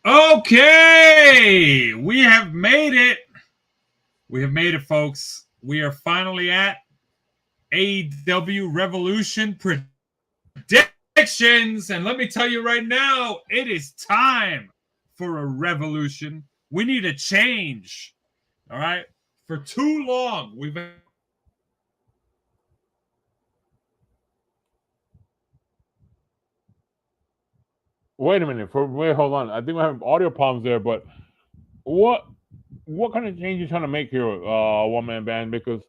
Okay, we have made it. We have made it, folks. We are finally at AEW Revolution predictions. And let me tell you right now, it is time for a revolution. We need a change. All right. For too long, we've Wait a minute. Hold on. I think we're having audio problems there, but what kind of change you trying to make here, one man band? Because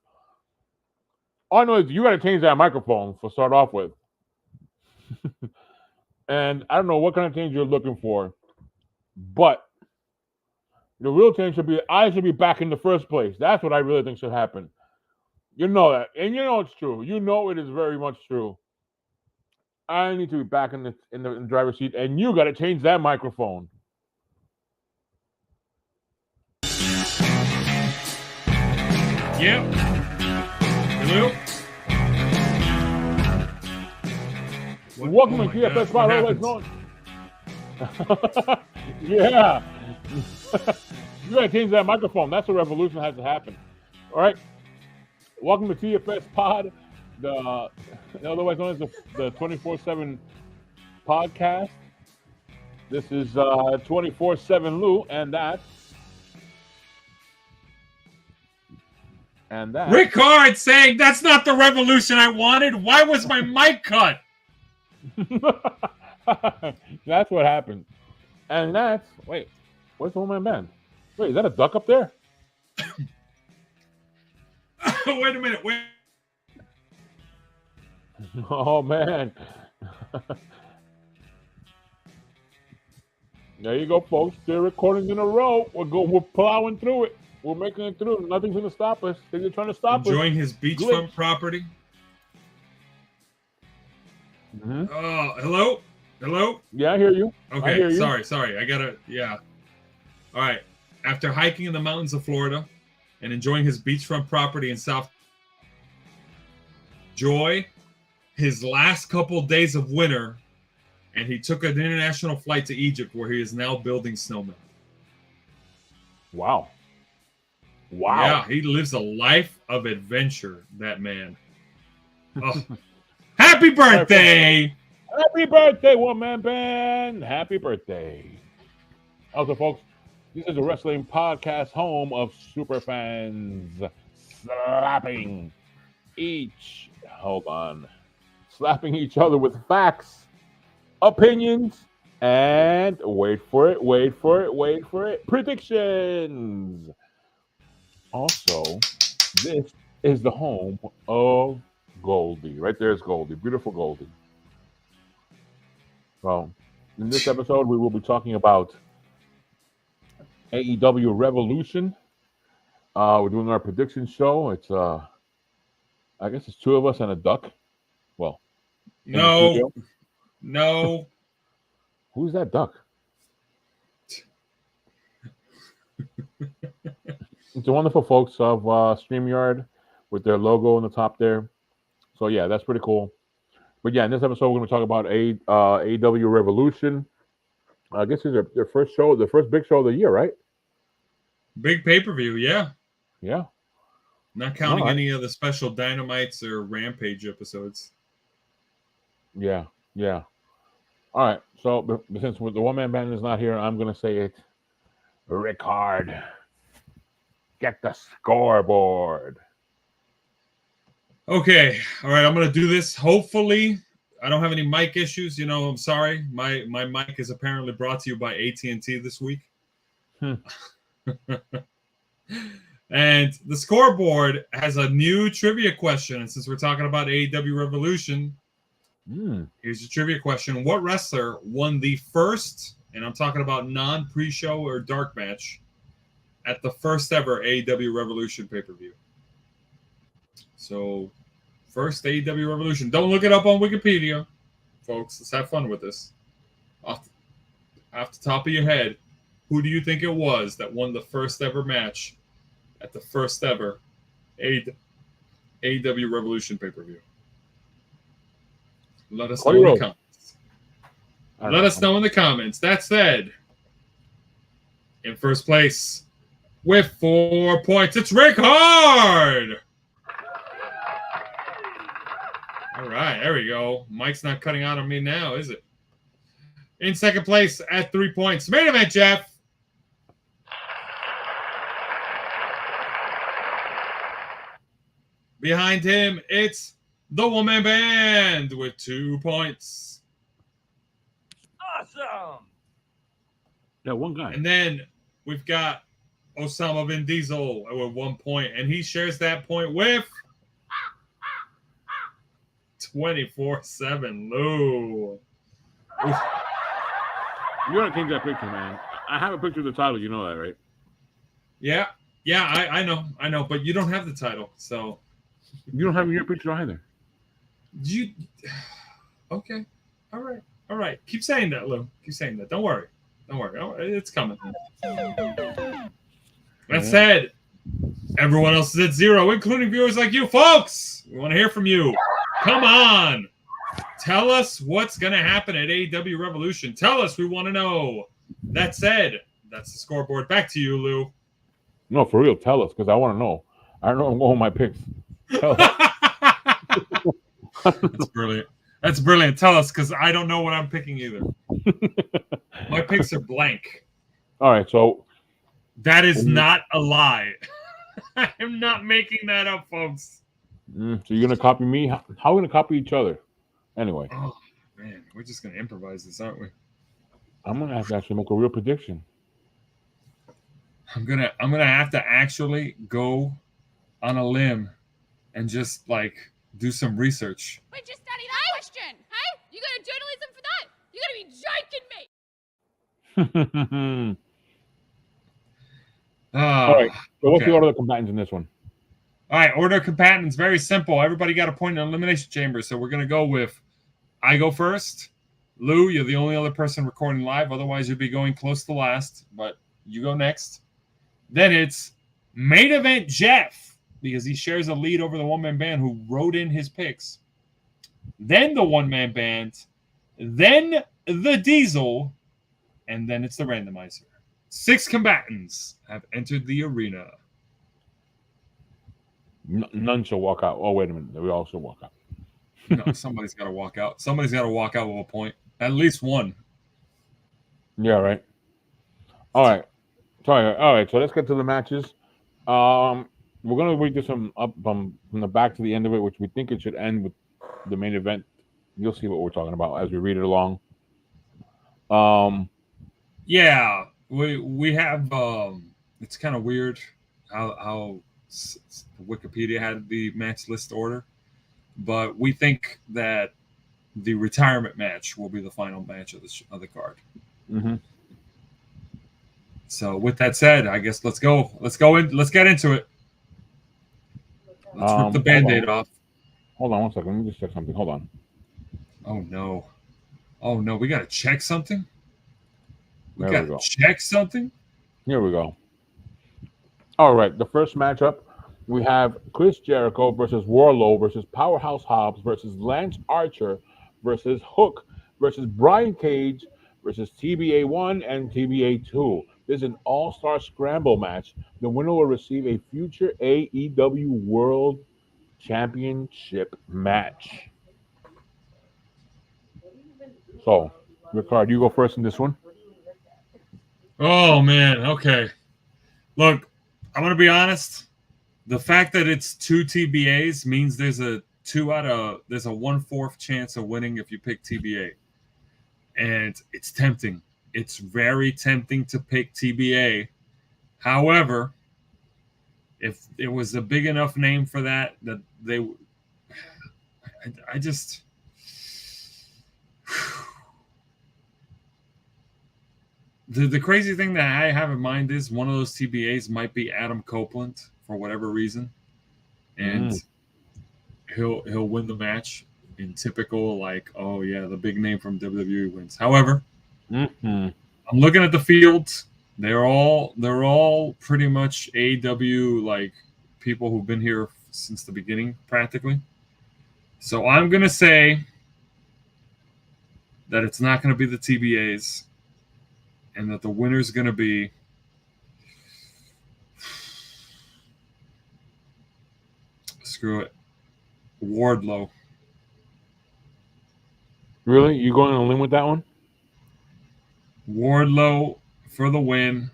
all I know is you got to change that microphone for start off with, and I don't know what kind of change you're looking for, but the real change should be I should be back in the first place. That's what I really think should happen. You know that, and you know it's true. You know it is very much true. I need to be back in the driver's seat, and you got to change that microphone. Yep. Hello. Welcome to TFS Spot. Yeah. You got to change that microphone. That's a revolution that has to happen. All right. Welcome to TFS Pod, the otherwise known as the 24/7 podcast. This is 24/7 Lou, and that's Ric-Hard saying that's not the revolution I wanted. Why was my mic cut? That's what happened. And that's wait, where's the one-man band? Wait, is that a duck up there? Wait a minute. Wait. Oh man. There you go, folks. 3 recordings in a row. We're plowing through it. We're making it through. Nothing's gonna stop us. They're trying to stop us. Enjoying his beachfront property. Mm-hmm. Hello? Yeah, I hear you. Okay, I hear you. Sorry. Yeah. All right. After hiking in the mountains of Florida and enjoying his beachfront property in South Joy, his last couple days of winter, and he took an international flight to Egypt where he is now building snowmen. Wow. Yeah, he lives a life of adventure, that man. Oh. Happy birthday! Happy birthday, one-man band! Happy birthday. Also, folks, this is a wrestling podcast home of super fans slapping each other with facts, opinions, and wait for it, predictions. Also, this is the home of Goldie. Right there is Goldie. Beautiful Goldie. So, in this episode, we will be talking about AEW Revolution. We're doing our prediction show. It's I guess it's 2 of us and a duck. Well, no. Who's that duck? It's the wonderful folks of StreamYard with their logo on the top there. So yeah, that's pretty cool. But yeah, in this episode, we're going to talk about AEW Revolution. I guess it's their first show, the first big show of the year, right? Big pay-per-view, yeah. Yeah. Not counting any of the special Dynamites or Rampage episodes. Yeah. All right. So since the one-man band is not here, I'm going to say it. Ric-Hard, get the scoreboard. Okay. All right. I'm going to do this. Hopefully, I don't have any mic issues. I'm sorry. My mic is apparently brought to you by AT&T this week. And the scoreboard has a new trivia question. And since we're talking about AEW Revolution, here's your trivia question. What wrestler won the first, and I'm talking about non-pre-show or dark match, at the first ever AEW Revolution pay-per-view? So, first AEW Revolution. Don't look it up on Wikipedia, folks. Let's have fun with this. Off the top of your head, who do you think it was that won the first ever match at the first ever AEW Revolution pay-per-view? Let us know in the comments. Let us know in the comments. That said, In first place with 4 points, it's Ric-Hard. All right, there we go. Mike's not cutting out on me now, is it? In second place at 3 points, main event Jeff. Behind him, it's the Woman Band with 2 points. Awesome. Yeah, one guy. And then we've got Osama bin Diesel with 1 point, and he shares that point with 24/7 Lou. Oof. You gotta change that picture, man. I have a picture of the title. You know that, right? Yeah, I know, but you don't have the title, so You don't have your picture either. you. Okay, all right. Keep saying that, Lou. Keep saying that. Don't worry. It's coming. That said, everyone else is at 0, including viewers like you folks. We want to hear from you. Come on. Tell us what's going to happen at AEW Revolution. Tell us. We want to know. That said, that's the scoreboard. Back to you, Lou. No, for real. Tell us, because I want to know. I don't know I'm going with my picks. That's brilliant. That's brilliant. Tell us, because I don't know what I'm picking either. My picks are blank. All right, so that is not a lie. I am not making that up, folks. so you're gonna copy me? How are we gonna copy each other? Anyway. Oh man, we're just gonna improvise this, aren't we? I'm gonna have to actually make a real prediction. I'm gonna have to actually go on a limb and just like do some research. We just studied that question. Hey, you got a journalism for that? You gotta be joking me. All right. So what's the order of the combatants in this one? All right, order of combatants, very simple. Everybody got a point in the elimination chamber, so we're gonna go with I go first. Lou, you're the only other person recording live. Otherwise, you'd be going close to last, but you go next. Then it's main event Jeff, because he shares a lead over the one-man band who wrote in his picks. Then the one-man band. Then the Diesel. And then it's the randomizer. 6 combatants have entered the arena. None shall walk out. Oh, wait a minute. We all shall walk out. No, somebody's got to walk out. Somebody's got to walk out with a point. At least one. Yeah, right. All right. Sorry. All right. So let's get to the matches. We're gonna read this up from the back to the end of it, which we think it should end with the main event. You'll see what we're talking about as we read it along. Yeah, we have. It's kind of weird how Wikipedia had the match list order, but we think that the retirement match will be the final match of the card. Mm-hmm. So with that said, I guess let's go in. Let's get into it. Let's rip the Band-Aid off. Hold on 1 second. Let me just check something. Hold on. Oh no. We got to check something. We There got to check something. Here we go. All right. The first matchup, we have Chris Jericho versus Warlow versus Powerhouse Hobbs versus Lance Archer versus Hook versus Brian Cage versus TBA1 and TBA2. This is an all-star scramble match. The winner will receive a future AEW World Championship match. So, Ric-Hard, you go first in this one. Oh man, okay. Look, I'm gonna be honest. The fact that it's 2 TBAs means there's a 1/4 chance of winning if you pick TBA. And it's tempting. It's very tempting to pick TBA. However, if it was a big enough name for that they I just the crazy thing that I have in mind is one of those TBAs might be Adam Copeland for whatever reason, and he'll win the match in typical like, oh yeah, the big name from WWE wins. However, I'm looking at the field. They're all pretty much AEW like people who've been here since the beginning practically. So I'm gonna say that it's not gonna be the TBAs, and that the winner's going to be Screw it. Wardlow. Really? You going on a limb with that one? Wardlow for the win,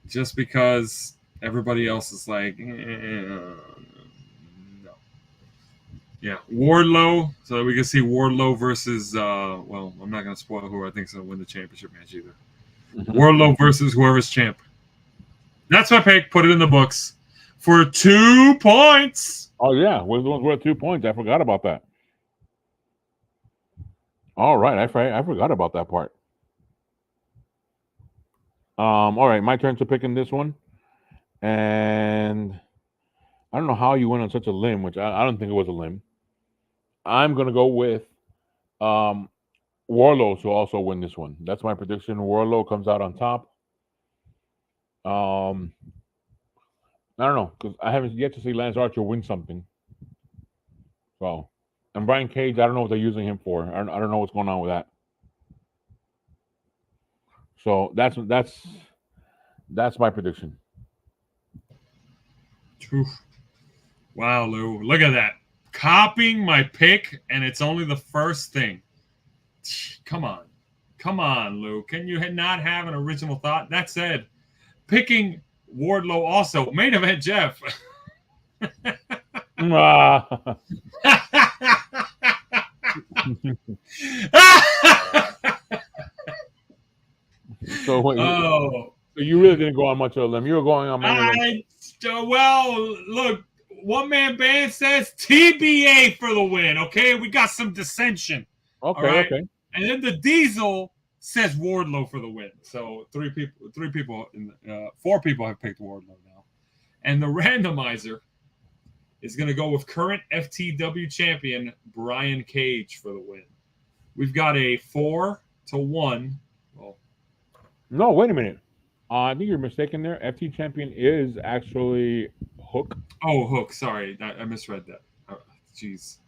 just because everybody else is like, no. Yeah, Wardlow. So we can see Wardlow versus, well, I'm not going to spoil who I think is going to win the championship match either. Wardlow versus whoever's champ. That's my pick. Put it in the books for 2 points. Oh, yeah. We're the ones worth 2 points. I forgot about that. All right. I forgot about that part. All right. My turn to pick in this one. And I don't know how you went on such a limb, which I don't think it was a limb. I'm going to go with Wardlow to also win this one. That's my prediction. Wardlow comes out on top. I don't know, because I haven't yet to see Lance Archer win something. So, and Brian Cage, I don't know what they're using him for. I don't know what's going on with that. So that's my prediction. Oof. Wow, Lou. Look at that. Copying my pick, and it's only the first thing. Come on. Come on, Lou. Can you not have an original thought? That said, picking Wardlow also. Main event, Jeff. So you really didn't go on much of a limb. You were going on main event. Well, look. One-man band says TBA for the win, okay? We got some dissension. Okay, right? okay. And then the Diesel says Wardlow for the win. So 4 people have picked Wardlow now. And the randomizer is going to go with current FTW champion Brian Cage for the win. We've got a 4-1. Well, no, wait a minute. I think you're mistaken there. FT champion is actually Hook. Oh, Hook. Sorry, I misread that. Jeez.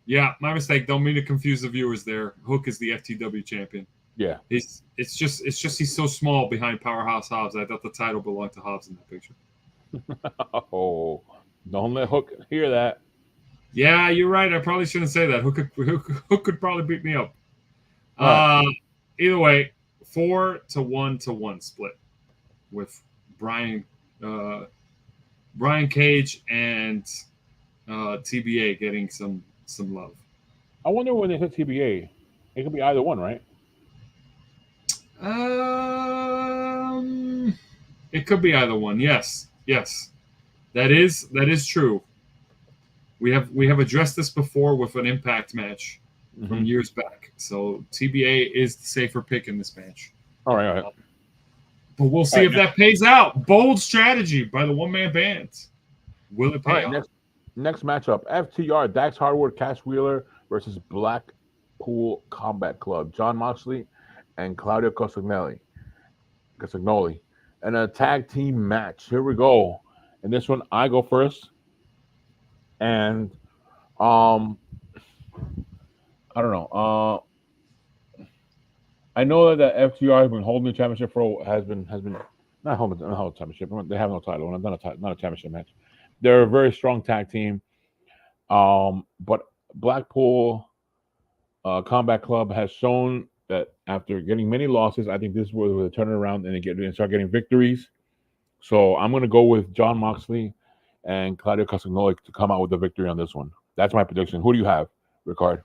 Yeah, my mistake. Don't mean to confuse the viewers there. Hook is the FTW champion. Yeah. It's just he's so small behind Powerhouse Hobbs. I thought the title belonged to Hobbs in that picture. Oh, don't let Hook hear that. Yeah, you're right. I probably shouldn't say that. Hook could probably beat me up. Right. Either way, 4-1 split with Brian Cage and TBA getting some love. I wonder when they said TBA. It could be either one, right? It could be either one. Yes. That is true. We have addressed this before with an Impact match from years back. So TBA is the safer pick in this match. All right. But we'll see if that pays out. Bold strategy by the one-man band. Will it pay off? Next matchup, FTR, Dax Harwood, Cash Wheeler versus Blackpool Combat Club, John Moxley and Claudio Castagnoli. And a tag team match. Here we go. And this one, I go first. And I don't know. I know that FTR has been holding the championship has been not holding the championship. They have no title, not a championship match. They're a very strong tag team. But Blackpool Combat Club has shown that after getting many losses, I think this is where they turn it around and start getting victories. So I'm going to go with John Moxley and Claudio Castagnoli to come out with the victory on this one. That's my prediction. Who do you have, Ric-Hard?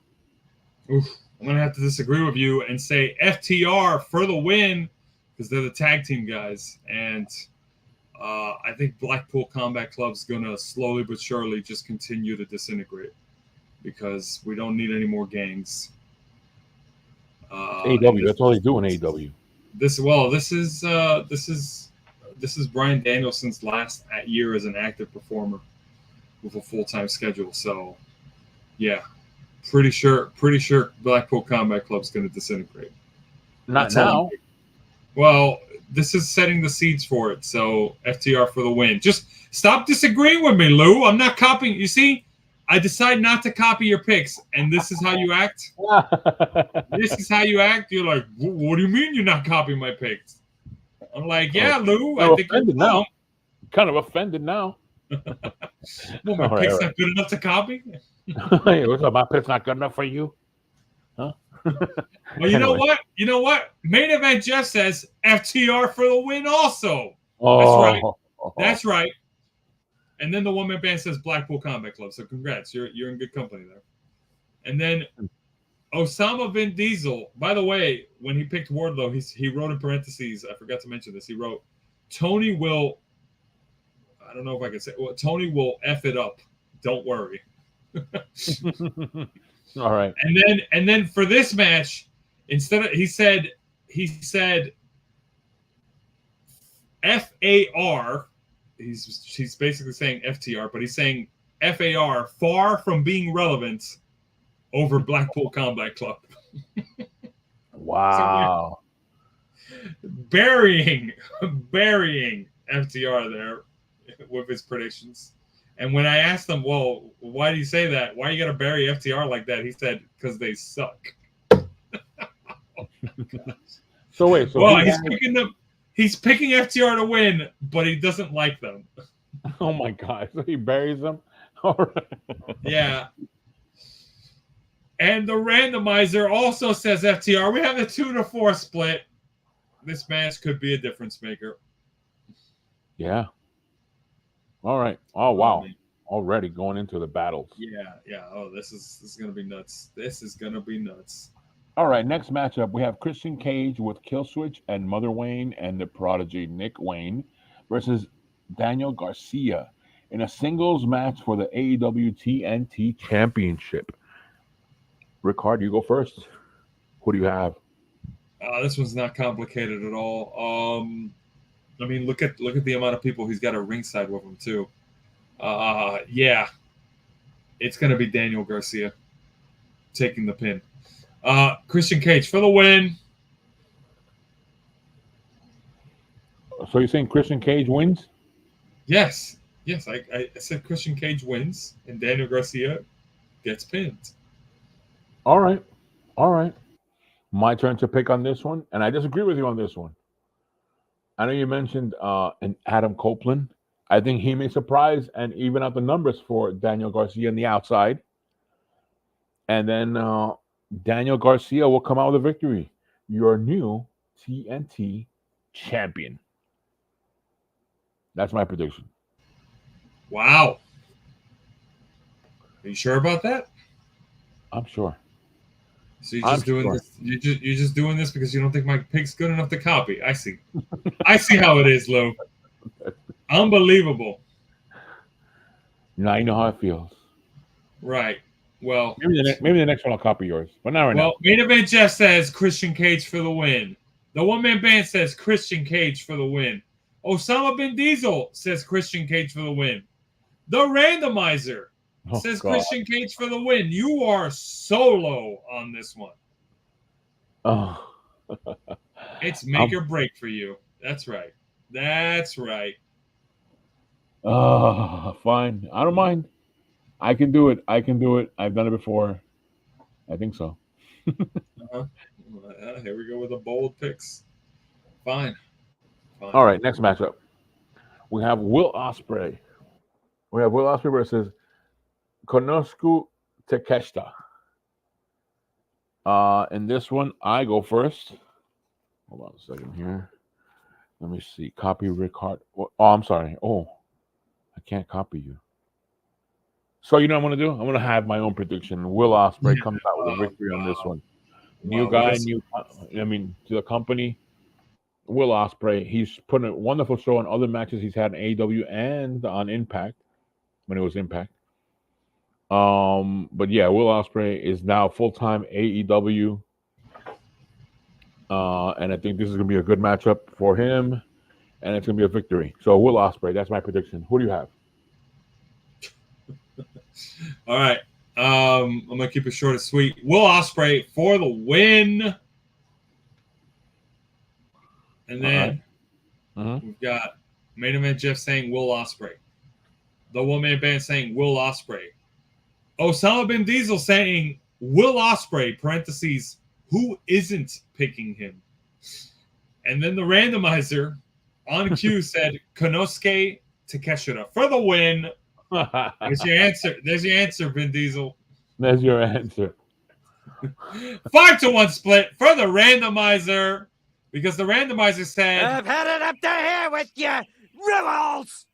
Oof. I'm going to have to disagree with you and say FTR for the win because they're the tag team guys. And I think Blackpool Combat Club's going to slowly but surely just continue to disintegrate because we don't need any more gangs. AEW, that's all they do in AEW. This is Bryan Danielson's last year as an active performer with a full-time schedule. So, yeah. Pretty sure Blackpool Combat Club's going to disintegrate. Not now. Well, this is setting the seeds for it. So FTR for the win. Just stop disagreeing with me, Lou. I'm not copying. You see, I decide not to copy your picks, and this is how you act. This is how you act. You're like, what do you mean you're not copying my picks? I'm like, yeah, Lou. I think you're now. Kind of offended now. Well, my pick's not good enough to copy. Hey, what's up? My pick's not good enough for you, huh? Well, you know what? You know what? Main event Jeff says FTR for the win. Also, that's right. That's right. And then the one-man band says Blackpool Combat Club. So congrats, you're in good company there. And then Osama Bin Diesel. By the way, when he picked Wardlow, he wrote in parentheses. I forgot to mention this. He wrote, "Toni will." I don't know if I can say. Well, Toni will f it up. Don't worry. All right. And then for this match, instead of he said FAR. He's basically saying FTR, but he's saying FAR, far from being relevant, over Blackpool Combat Club. Wow. So burying FTR there with his predictions. And when I asked him, well, why do you say that? Why you got to bury FTR like that? He said, because they suck. So wait. So well, he's picking FTR to win, but he doesn't like them. Oh my God! So he buries them. All right. Yeah. And the randomizer also says FTR. We have the 2-4 split. This match could be a difference maker. Yeah. All right. Oh wow! Already going into the battles. Yeah. Oh, this is gonna be nuts. This is gonna be nuts. All right, next matchup, we have Christian Cage with Killswitch and Mother Wayne and the prodigy Nick Wayne versus Daniel Garcia in a singles match for the AEW TNT Championship. Ric-Hard, you go first. Who do you have? This one's not complicated at all. I mean, look at the amount of people he's got at ringside with him too. Yeah, it's gonna be Daniel Garcia taking the pin. Christian Cage for the win. So you're saying Christian Cage wins? Yes. I said Christian Cage wins and Daniel Garcia gets pinned. All right. My turn to pick on this one, and I disagree with you on this one. I know you mentioned an Adam Copeland. I think he may surprise and even out the numbers for Daniel Garcia on the outside. And then Daniel Garcia will come out with a victory. Your new TNT champion. That's my prediction. Wow. Are you sure about that? I'm sure. So you're just doing this. You're just doing this because you don't think my pick's good enough to copy. I see. I see how it is, Lou. Unbelievable. Now you know how it feels. Right. Well, maybe the next one I'll copy yours, but not right now. Well, main event Jeff says Christian Cage for the win. The one-man band says Christian Cage for the win. Osama Bin Diesel says Christian Cage for the win. The randomizer says God. Christian Cage for the win. You are solo on this one. Oh. It's make or break for you. That's right. Fine. I don't mind. I can do it. I've done it before. I think so. Here we go with the bold picks. Fine. All right, next matchup. We have Will Ospreay. Versus Konosuke Takeshita. In this one, I go first. Hold on a second here. Let me see. Copy Ric-Hard. Oh, I'm sorry. Oh, I can't copy you. So you know what I'm going to do? I'm going to have my own prediction. Will Ospreay comes out with a victory on this one. New guy, to the company. Will Ospreay, he's put a wonderful show on other matches he's had in AEW and on Impact, when it was Impact. But yeah, Will Ospreay is now full-time AEW. And I think this is going to be a good matchup for him, and it's going to be a victory. So Will Ospreay, that's my prediction. Who do you have? All right. I'm going to keep it short and sweet. Will Ospreay for the win. And then we've got main event Jeff saying Will Ospreay. The one-man band saying Will Ospreay. Osama Bin Diesel saying Will Ospreay, parentheses, who isn't picking him. And then the randomizer on cue said Konosuke Takeshita for the win. There's your answer. There's your answer, Vin Diesel. There's your answer. 5-1 split for the randomizer, because the randomizer said, I've had it up to here with you, rebels!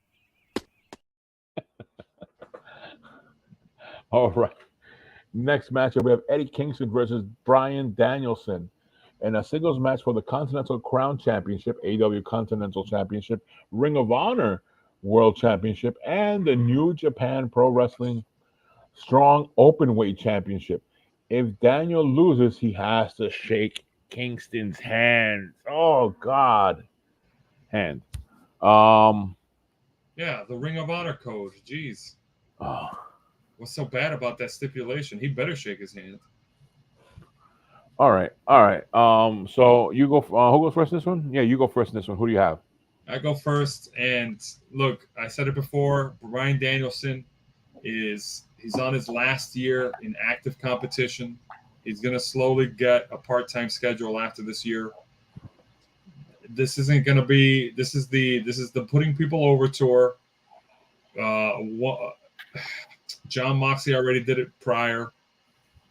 All right. Next matchup, we have Eddie Kingston versus Bryan Danielson in a singles match for the Continental Crown Championship, AEW Continental Championship, Ring of Honor World Championship, and the New Japan Pro Wrestling Strong Openweight Championship. If Daniel loses, he has to shake Kingston's hand. Oh, God. Hand. yeah, the Ring of Honor code. Jeez. Oh. What's so bad about that stipulation? He better shake his hand. All right. So you go. Who goes first in this one? Yeah, you go first in this one. Who do you have? I go first, and look, I said it before. Bryan Danielson he's on his last year in active competition. He's gonna slowly get a part-time schedule after this year. This isn't gonna be. This is the putting people over tour. John Moxley already did it prior.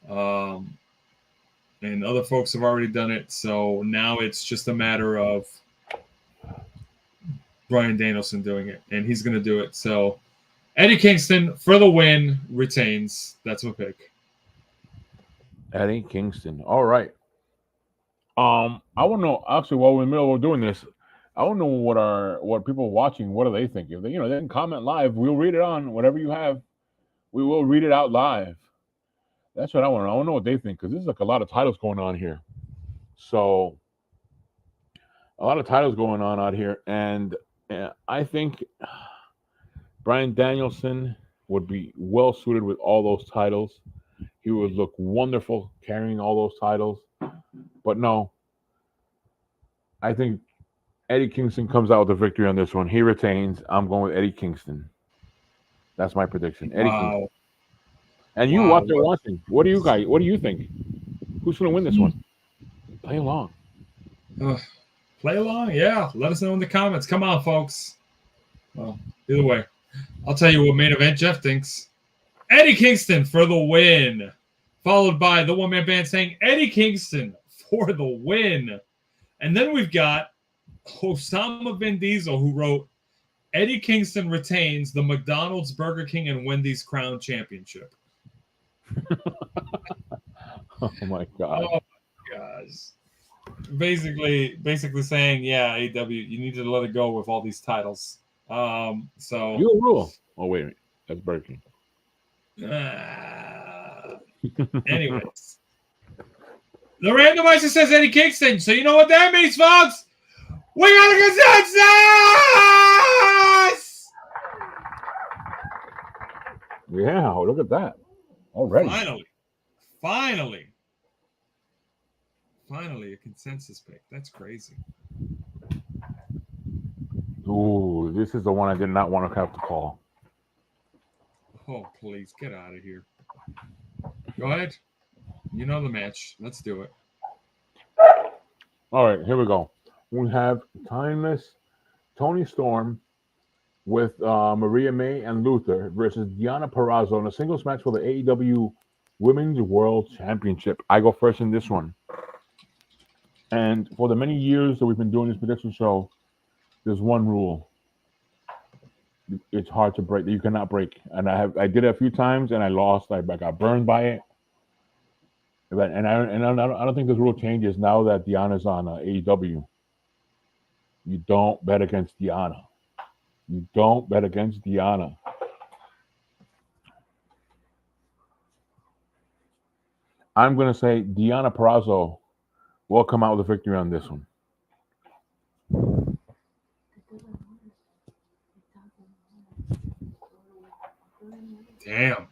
And other folks have already done it. So now it's just a matter of Bryan Danielson doing it, and he's going to do it. So Eddie Kingston for the win, retains. That's my pick. Eddie Kingston. All right. I want to know, actually, while we're in the middle of doing this, I want to know what people watching, what do they think? If they, they can comment live, we'll read it on whatever you have. We will read it out live. That's what I want to know. I want to know what they think, because there's like a lot of titles going on here. So a lot of titles going on out here. And I think Bryan Danielson would be well suited with all those titles. He would look wonderful carrying all those titles. But no, I think Eddie Kingston comes out with the victory on this one. He retains. I'm going with Eddie Kingston. That's my prediction. Eddie Kingston. And you watching. What do you think? Who's going to win this one? Play along. Play along, yeah. Let us know in the comments. Come on, folks. Well, either way, I'll tell you what main event Jeff thinks. Eddie Kingston for the win. Followed by the one-man band saying Eddie Kingston for the win. And then we've got Osama Vin Diesel, who wrote, Eddie Kingston retains the McDonald's, Burger King, and Wendy's Crown Championship. Oh my God. Oh my gosh. Basically saying, yeah, AEW, you need to let it go with all these titles. So you rule. Oh, wait a minute. That's Burger King. Anyways. The randomizer says Eddie Kingston. So you know what that means, folks? We got a consensus! Yeah, look at that. Already. Finally, a consensus pick. That's crazy. Ooh, this is the one I did not want to have to call. Oh, please, get out of here. Go ahead. You know the match. Let's do it. All right, here we go. We have Timeless Toni Storm with Maria May and Luther versus Deonna Purrazzo in a singles match for the AEW Women's World Championship. I go first in this one. And for the many years that we've been doing this prediction show, there's one rule. It's hard to break. That you cannot break. And I did it a few times and I lost. I got burned by it. And I don't think this rule changes now that Deonna's on AEW. You don't bet against Deonna. You don't bet against Deonna. I'm going to say Deonna Purrazzo will come out with a victory on this one. Damn.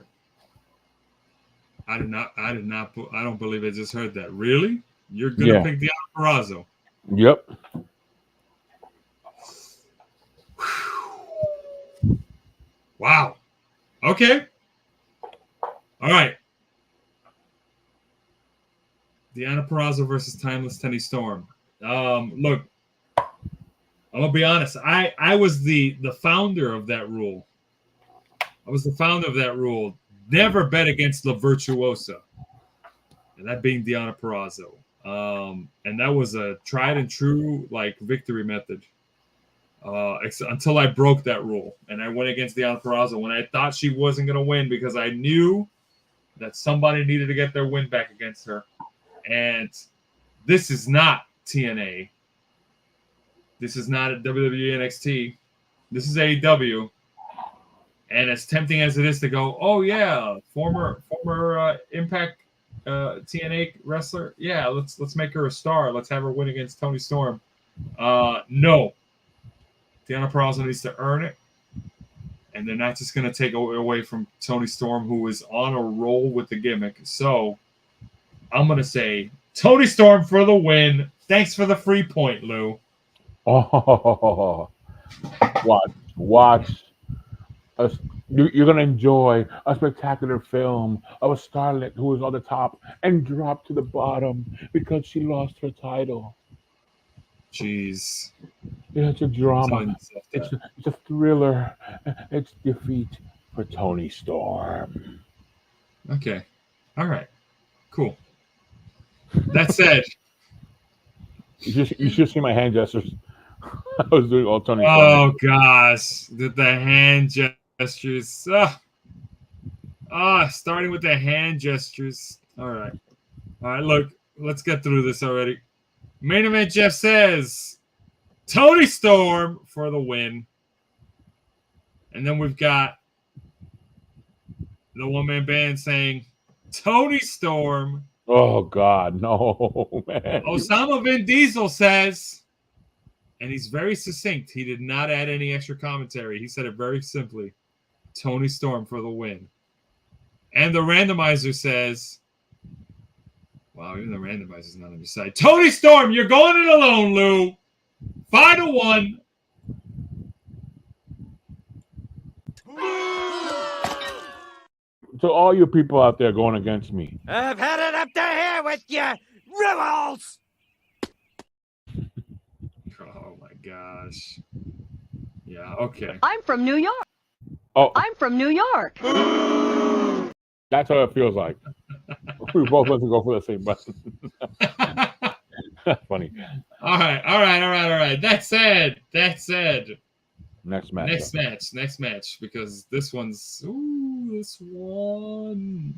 I don't believe I just heard that. Really? You're going to pick Deonna Purrazzo? Yep. Wow. Okay. All right. Deonna Purrazzo versus Timeless Toni Storm. Look, I'm gonna be honest. I was the founder of that rule. I was the founder of that rule. Never bet against La Virtuosa, and that being Deonna Purrazzo. And that was a tried and true like victory method. Until I broke that rule and I went against Deonna Purrazzo when I thought she wasn't gonna win because I knew that somebody needed to get their win back against her. And this is not TNA. This is not at WWE NXT. This is AEW. And as tempting as it is to go, oh yeah, former Impact TNA wrestler, yeah, let's make her a star. Let's have her win against Toni Storm. No, Deonna Purrazzo needs to earn it, and they're not just going to take it away from Toni Storm, who is on a roll with the gimmick. So I'm going to say Toni Storm for the win. Thanks for the free point, Lou. Oh, watch. You're going to enjoy a spectacular film of a starlet who is on the top and dropped to the bottom because she lost her title. Jeez. It's a drama. It's a thriller. It's defeat for Toni Storm. Okay. All right. Cool. That said. You should see my hand gestures. I was doing all Toni Storm. Oh, gosh. The hand gestures. Starting with the hand gestures. All right. Look, let's get through this already. Main event, Jeff says, Toni Storm for the win. And then we've got the one-man band saying, Toni Storm. Oh, God, no, man. Osama Vin Diesel says, and he's very succinct. He did not add any extra commentary. He said it very simply, Toni Storm for the win. And the randomizer says, wow, even the randomizer's not on your side. Toni Storm, you're going it alone, Lou. 5-1. To all you people out there going against me. I've had it up to here with you, rebels! Oh, my gosh. Yeah, okay. I'm from New York. Oh, I'm from New York. That's how it feels like. We both want to go for the same button. That's funny. All right. That said. Next match. Because this one's this one.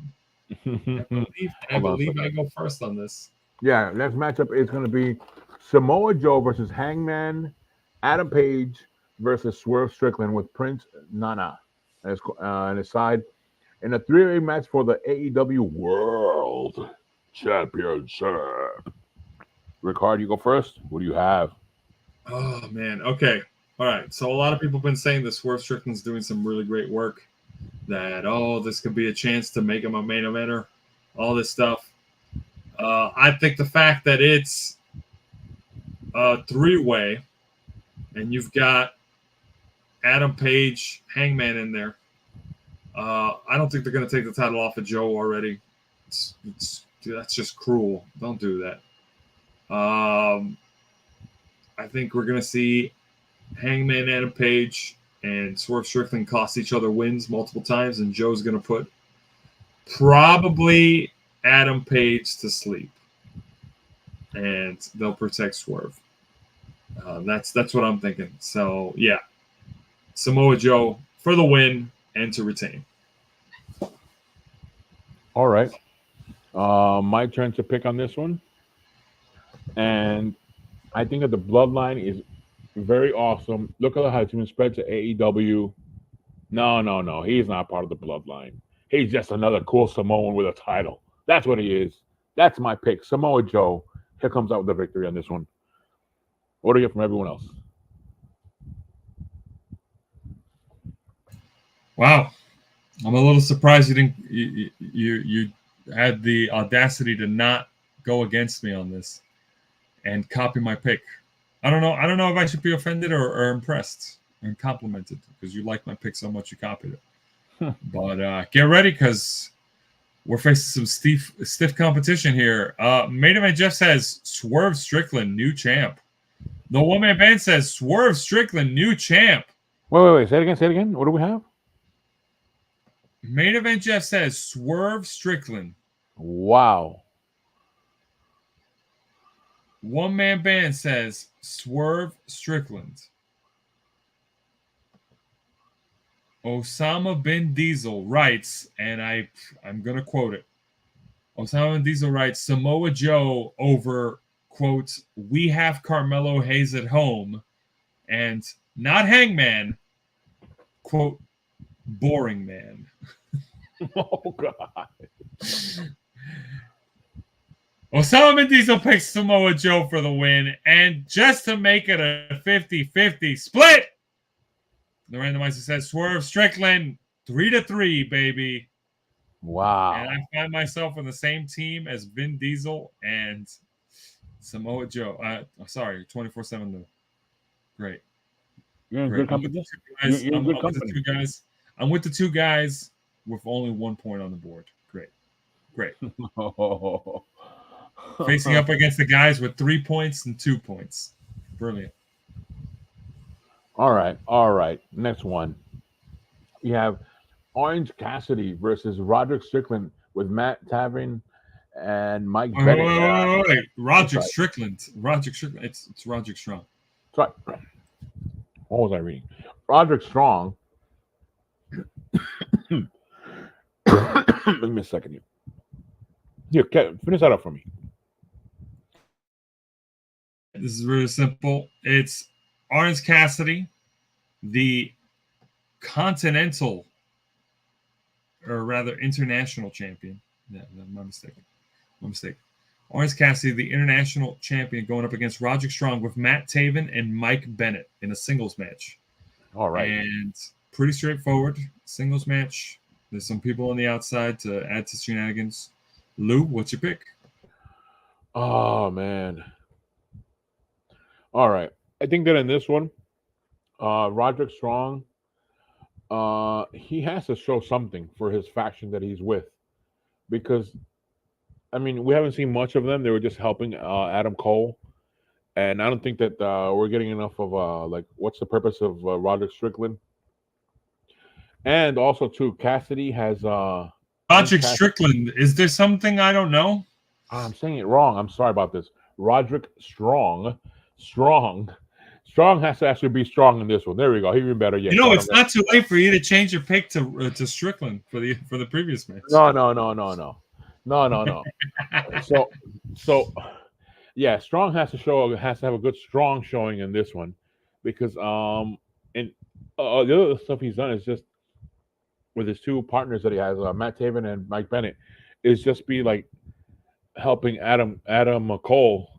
I believe I go first on this. Yeah, next matchup is going to be Samoa Joe versus Hangman, Adam Page versus Swerve Strickland with Prince Nana on his side. In a three-way match for the AEW World Championship. Ric-Hard, you go first. What do you have? Oh, man. Okay. All right. So a lot of people have been saying that Swerve Strickland's doing some really great work. That, this could be a chance to make him a main eventer. All this stuff. I think the fact that it's a three-way and you've got Adam Page, Hangman in there, I don't think they're going to take the title off of Joe already. That's just cruel. Don't do that. I think we're going to see Hangman, Adam Page, and Swerve Strickland cost each other wins multiple times, and Joe's going to put probably Adam Page to sleep, and they'll protect Swerve. That's what I'm thinking. So, yeah. Samoa Joe for the win and to retain. All right. My turn to pick on this one. And I think that the bloodline is very awesome. Look at how it's been spread to AEW. No. He's not part of the bloodline. He's just another cool Samoan with a title. That's what he is. That's my pick. Samoa Joe. Here comes out with the victory on this one. What do you get from everyone else? Wow. I'm a little surprised you had the audacity to not go against me on this and copy my pick. I don't know if I should be offended or impressed and complimented because you liked my pick so much you copied it. But get ready because we're facing some stiff competition here. Main event Jeff says Swerve Strickland, new champ. The one-man band says Swerve Strickland, new champ. Wait. Say it again. Say it again. What do we have? Main event Jeff says Swerve Strickland. Wow. One-man band says Swerve Strickland. Osama bin Diesel writes, and I'm going to quote it. Osama bin Diesel writes, Samoa Joe over, quote, we have Carmelo Hayes at home, and not Hangman, quote, boring man. Oh, God. Osama bin Diesel picks Samoa Joe for the win, and just to make it a 50-50 split, the randomizer says Swerve Strickland 3-3, baby. Wow. And I find myself on the same team as Vin Diesel and Samoa Joe. Sorry, 24/7 though. Great. You're in Great. good company. I'm with the two guys. I'm with the two guys with only 1 point on the board. Great. Facing up against the guys with 3 points and 2 points. Brilliant. All right. Next one. We have Orange Cassidy versus Roderick Strickland with Matt Taven and Mike Bennett. Wait. Roderick Strickland. It's Roderick Strong. Sorry. What was I reading? Roderick Strong. Give me a second here. Here, finish that up for me. This is really simple. It's Orange Cassidy, the Continental, or rather international champion. Yeah, my mistake. Orange Cassidy, the international champion, going up against Roderick Strong with Matt Taven and Mike Bennett in a singles match. All right. And pretty straightforward singles match. There's some people on the outside to add to shenanigans. Lou, what's your pick? Oh, man. All right. I think that in this one, Roderick Strong, he has to show something for his faction that he's with. Because, I mean, we haven't seen much of them. They were just helping Adam Cole. And I don't think that we're getting enough of, what's the purpose of Roderick Strickland? And also, too, Cassidy has... Roderick Strickland. Is there something I don't know? I'm saying it wrong. I'm sorry about this. Roderick Strong. Strong has to actually be strong in this one. There we go. Even better. Yeah. It's not too late for you to change your pick to Strickland for the previous match. No. So, yeah, Strong has to have a good strong showing in this one, because the other stuff he's done is just with his two partners that he has, Matt Taven and Mike Bennett, is just be like helping Adam Cole.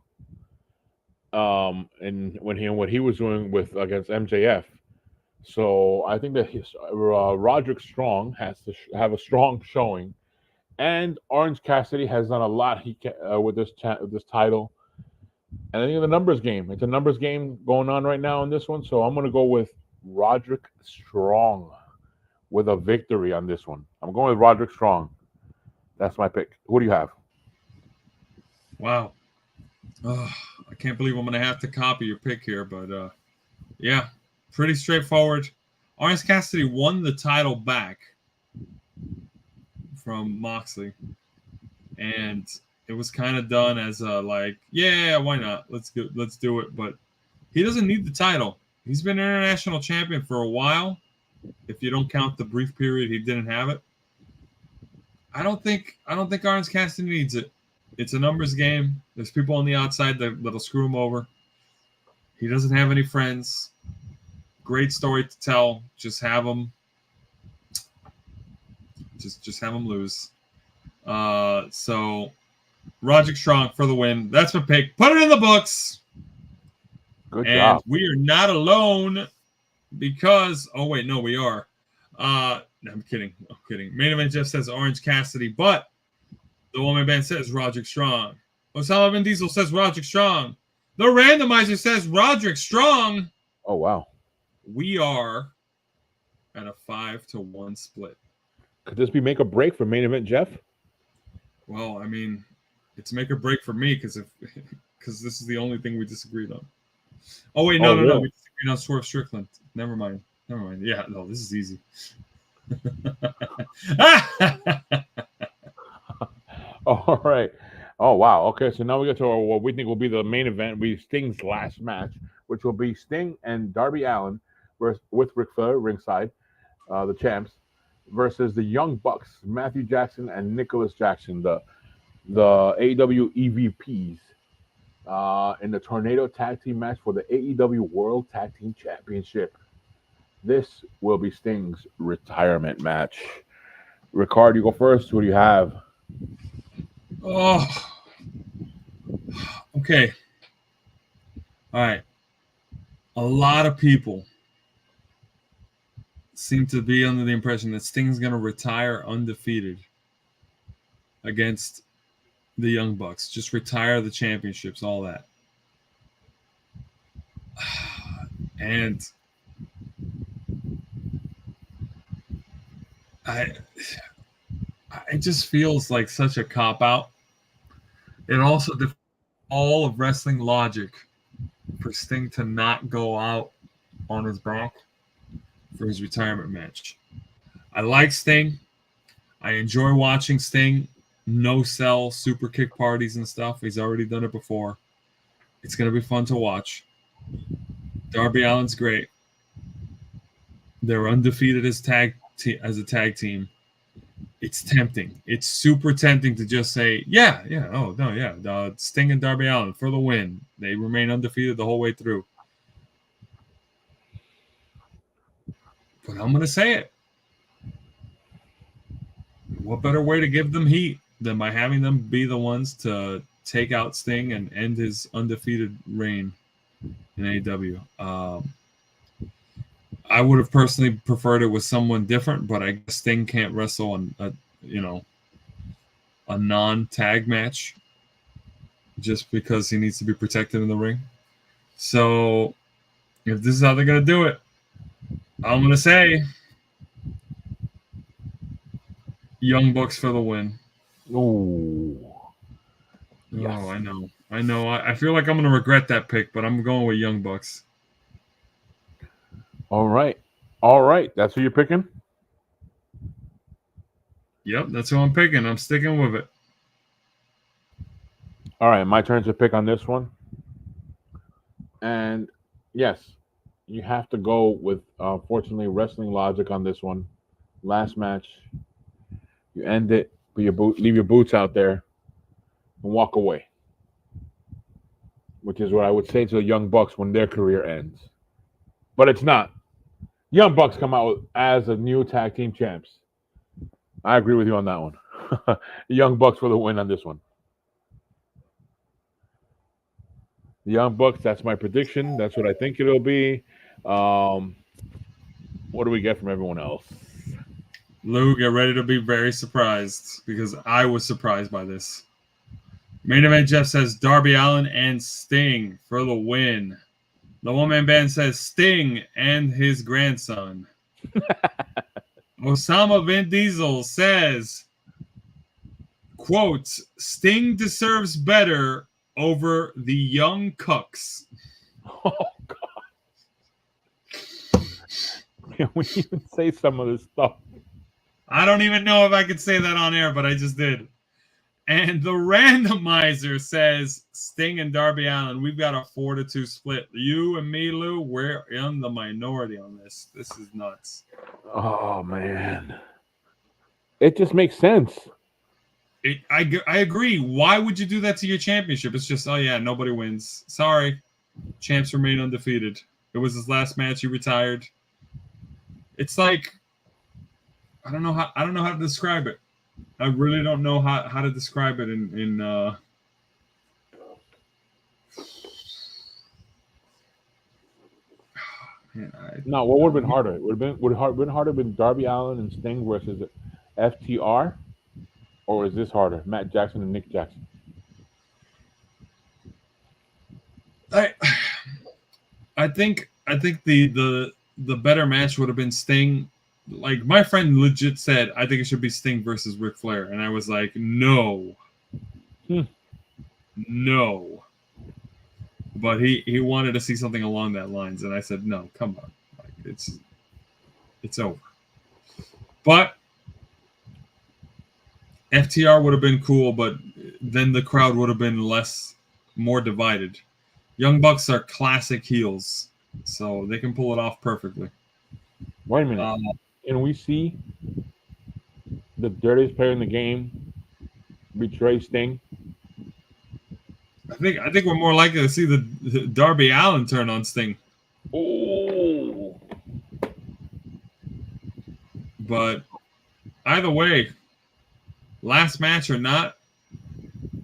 And what he was doing against MJF, so I think that Roderick Strong has to have a strong showing, and Orange Cassidy has done a lot with this title, and I think the numbers game. It's a numbers game going on right now in this one, so I'm going to go with Roderick Strong with a victory on this one. I'm going with Roderick Strong. That's my pick. Who do you have? Wow. Oh, I can't believe I'm going to have to copy your pick here, but yeah, pretty straightforward. Orange Cassidy won the title back from Moxley, and it was kind of done as yeah, why not? Let's do it. But he doesn't need the title. He's been international champion for a while. If you don't count the brief period he didn't have it, I don't think Orange Cassidy needs it. It's a numbers game. There's people on the outside that'll screw him over. He doesn't have any friends. Great story to tell. Just have him. Just have him lose. So Roderick Strong for the win. That's my pick. Put it in the books. Good job. We are not alone because we are. No, I'm kidding. Main event Jeff says Orange Cassidy, but the woman band says Roderick Strong. Osama bin Diesel says Roderick Strong. The randomizer says Roderick Strong. Oh, wow. We are at a 5-1 split. Could this be make or break for main event Jeff? Well, I mean, it's make or break for me because this is the only thing we disagreed on. Oh wait, no. Really? We disagreed on Swerve Strickland. Never mind. Yeah, no, this is easy. All right. Oh wow. Okay, so now we get to what we think will be the main event. We Sting's last match, which will be Sting and Darby Allin with Ric Flair ringside, the champs, versus the Young Bucks, Matthew Jackson and Nicholas Jackson, the AEW EVPs, in the Tornado Tag Team match for the AEW World Tag Team Championship. This will be Sting's retirement match. Ric-Hard, you go first. Who do you have? Oh, okay. All right. A lot of people seem to be under the impression that Sting's going to retire undefeated against the Young Bucks. Just retire the championships, all that. And it just feels like such a cop-out. It also defies all of wrestling logic for Sting to not go out on his back for his retirement match. I like Sting. I enjoy watching Sting no-sell super kick parties and stuff. He's already done it before. It's going to be fun to watch. Darby Allin's great. They're undefeated as a tag team. It's tempting. It's super tempting to just say, Sting and Darby Allin for the win. They remain undefeated the whole way through. But I'm going to say it. What better way to give them heat than by having them be the ones to take out Sting and end his undefeated reign in AEW? I would have personally preferred it with someone different, but I guess Sting can't wrestle on a non-tag match just because he needs to be protected in the ring. So if this is how they're going to do it, I'm going to say Young Bucks for the win. Ooh. Yes. Oh, I know. I feel like I'm going to regret that pick, but I'm going with Young Bucks. All right. That's who you're picking? Yep, that's who I'm picking. I'm sticking with it. All right, my turn to pick on this one. And yes, you have to go with, fortunately, wrestling logic on this one. Last match, you end it, leave your boots out there, and walk away. Which is what I would say to the Young Bucks when their career ends. But it's not. Young Bucks come out as a new tag team champs. I agree with you on that one. Young Bucks for the win on this one. The Young Bucks, that's my prediction. That's what I think it'll be. What do we get from everyone else? Lou, get ready to be very surprised because I was surprised by this. Main event Jeff says Darby Allin and Sting for the win. The one-man band says Sting and his grandson. Osama Vin Diesel says, quote, Sting deserves better over the young cucks. Oh, God. Can we even say some of this stuff? I don't even know if I could say that on air, but I just did. And the randomizer says Sting and Darby Allin. We've got a 4-2 split. You and me, Lou, we're in the minority on this. This is nuts. Oh, man. It just makes sense. I agree. Why would you do that to your championship? It's just, oh, yeah, nobody wins. Sorry. Champs remain undefeated. It was his last match. He retired. It's like, I don't know how to describe it. I really don't know how to describe it in No, what would have been harder? Would it been harder been Darby Allin and Sting versus FTR? Or is this harder? Matt Jackson and Nick Jackson? I think the better match would have been Sting. Like, my friend legit said, I think it should be Sting versus Ric Flair. And I was like, no. No. But he wanted to see something along that lines, and I said, no, come on, like, it's over. But FTR would have been cool, but then the crowd would have been more divided. Young Bucks are classic heels, so they can pull it off perfectly. Wait a minute. Can we see the dirtiest player in the game betray Sting? I think we're more likely to see the Darby Allin turn on Sting. Oh. But either way, last match or not,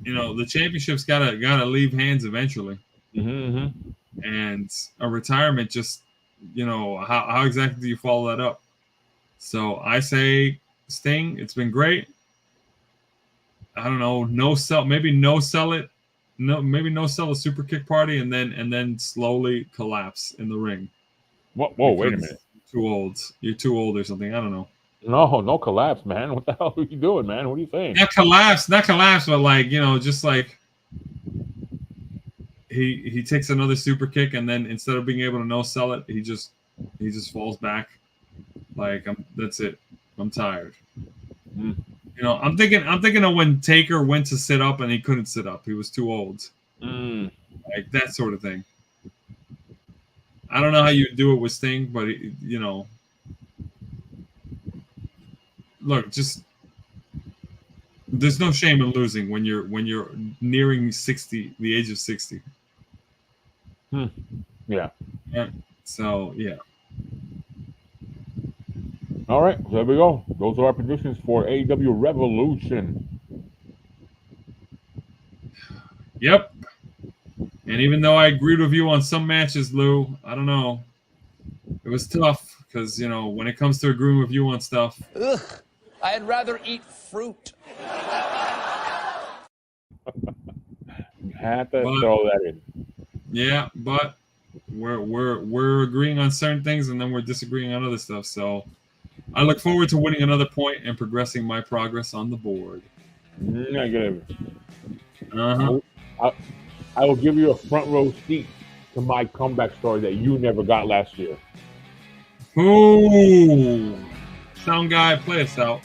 the championship's gotta leave hands eventually. Mm-hmm. And a retirement just, how exactly do you follow that up? So I say Sting, it's been great. I don't know, maybe no sell a super kick party and then slowly collapse in the ring. Whoa, wait a minute. You're too old or something. I don't know. No collapse, man. What the hell are you doing, man? What are you saying? Not collapse, but like, just like he takes another super kick and then instead of being able to no sell it, he just falls back. Like that's it. I'm tired. Mm. I'm thinking of when Taker went to sit up and he couldn't sit up. He was too old. Like that sort of thing. I don't know how you do it with Sting, but look, just there's no shame in losing when you're nearing 60, the age of 60. Yeah. So yeah. All right, there we go. Those are our predictions for AEW Revolution. Yep. And even though I agreed with you on some matches, Lou, I don't know. It was tough because, when it comes to agreeing with you on stuff. Ugh, I'd rather eat fruit. You had to throw that in. Yeah, but we're agreeing on certain things and then we're disagreeing on other stuff. So I look forward to winning another point and progressing my progress on the board. Negative. Uh-huh. I will give you a front row seat to my comeback story that you never got last year. Ooh. Sound guy, play us out.